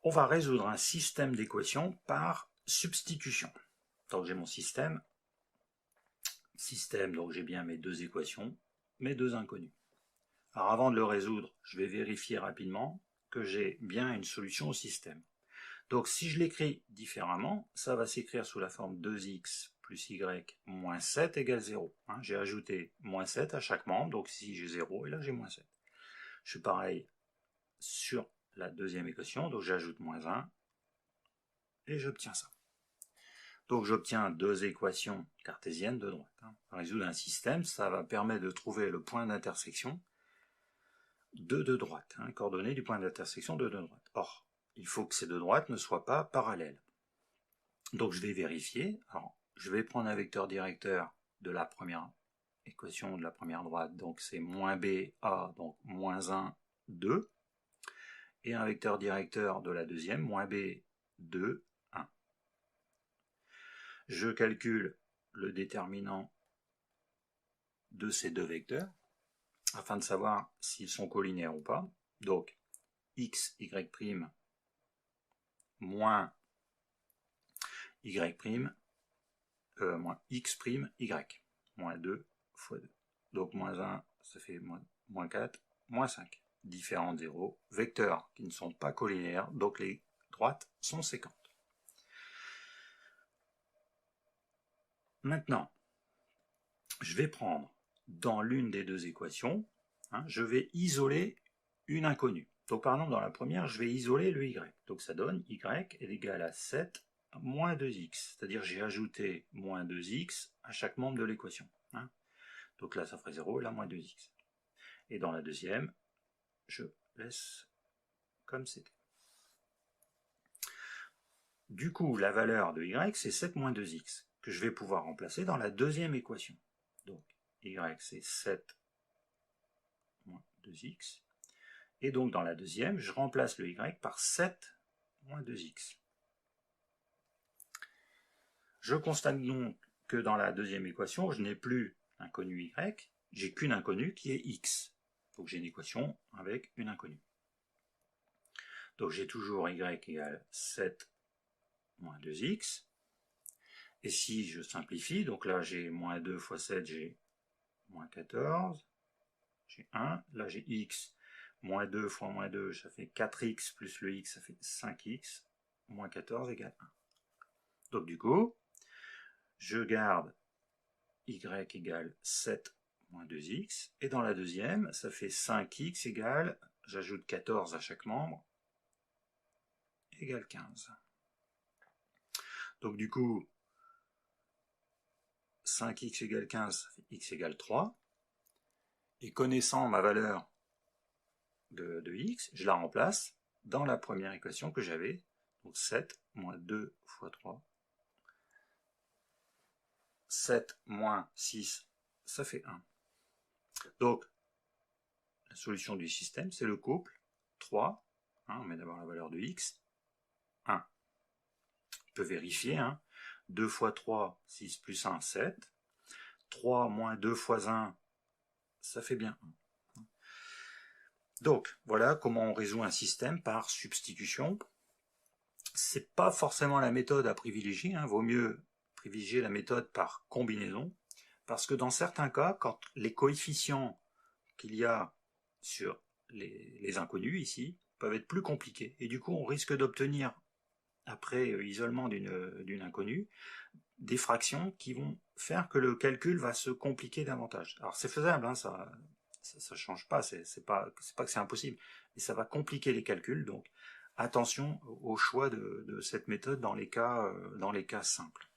On va résoudre un système d'équations par substitution. Donc j'ai mon système, donc j'ai bien mes deux équations, mes deux inconnus. Alors avant de le résoudre, je vais vérifier rapidement que j'ai bien une solution au système. Donc si je l'écris différemment, ça va s'écrire sous la forme 2x plus y moins 7 égale 0. J'ai ajouté moins 7 à chaque membre, donc ici j'ai 0 et là j'ai moins 7. Je fais pareil sur la deuxième équation, donc j'ajoute moins 1 et j'obtiens ça. Donc j'obtiens deux équations cartésiennes de droite. Résoudre un système, ça va permettre de trouver le point d'intersection de deux droites, coordonnées du point d'intersection de deux droites. Or, il faut que ces deux droites ne soient pas parallèles. Donc je vais vérifier. Alors, je vais prendre un vecteur directeur de la première équation de la première droite, donc c'est moins BA, donc moins 1, 2, et un vecteur directeur de la deuxième, moins B, 2, 1. Je calcule le déterminant de ces deux vecteurs afin de savoir s'ils sont colinéaires ou pas. Donc, x, y', moins y', moins x', y, moins 2 fois 2. Donc, moins 1, ça fait moins 4, moins 5. Différents zéros, vecteurs qui ne sont pas colinéaires, donc les droites sont séquentes. Maintenant, je vais prendre dans l'une des deux équations, je vais isoler une inconnue. Donc par exemple, dans la première, je vais isoler le y. Donc ça donne y est égal à 7 moins 2x. C'est-à-dire j'ai ajouté moins 2x à chaque membre de l'équation. Donc là, ça ferait 0 et là, moins 2x. Et dans la deuxième, je laisse comme c'était. Du coup, la valeur de y, c'est 7 moins 2x, que je vais pouvoir remplacer dans la deuxième équation. Donc, y, c'est 7 moins 2x. Et donc, dans la deuxième, je remplace le y par 7 moins 2x. Je constate donc que dans la deuxième équation, je n'ai plus inconnu y, j'ai qu'une inconnue qui est x. Donc, j'ai une équation avec une inconnue. Donc, j'ai toujours y égale 7 moins 2x. Et si je simplifie, donc là, j'ai moins 2 fois 7, j'ai moins 14. J'ai 1. Là, j'ai x. Moins 2 fois moins 2, ça fait 4x, plus le x, ça fait 5x. Moins 14 égale 1. Donc, du coup, je garde y égale 7 moins 2x. Et dans la deuxième, ça fait 5x égale, j'ajoute 14 à chaque membre, égale 15. Donc, du coup, 5x égale 15, ça fait x égale 3. Et connaissant ma valeur de x, je la remplace dans la première équation que j'avais, donc 7 moins 2 fois 3. 7 moins 6, ça fait 1. Donc, la solution du système, c'est le couple 3, on met d'abord la valeur de x, 1. On peut vérifier, 2 fois 3, 6 plus 1, 7. 3 moins 2 fois 1, ça fait bien 1. Donc, voilà comment on résout un système par substitution. C'est pas forcément la méthode à privilégier, vaut mieux privilégier la méthode par combinaison, parce que dans certains cas, quand les coefficients qu'il y a sur les inconnus ici peuvent être plus compliqués, et du coup on risque d'obtenir, après isolement d'une inconnue, des fractions qui vont faire que le calcul va se compliquer davantage. Alors c'est faisable, ça change pas, c'est pas que c'est impossible, mais ça va compliquer les calculs, donc attention au choix de cette méthode dans les cas simples.